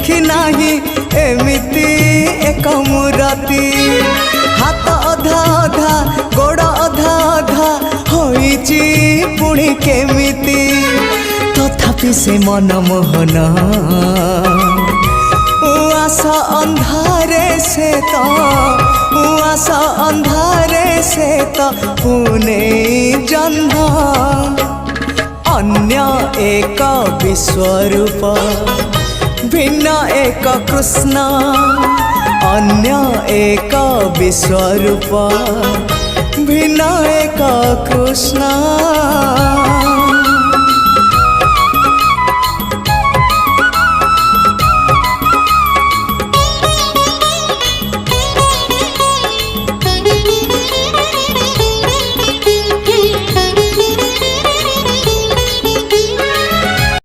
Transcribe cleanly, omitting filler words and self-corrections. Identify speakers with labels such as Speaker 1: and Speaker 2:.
Speaker 1: देखी नाही एमिति एक मूरति हाथ अधा अधा गोड़ अधा अधा होइची पुणी केमिति तथापि से मनमोहन उआसा अंधारे से तो उआसा अंधारे से तो पुणे जन्म अन्य एक विश्वरूप भिन्न एक कृष्ण अन्य एक विश्वरूप भिन्न एक कृष्ण।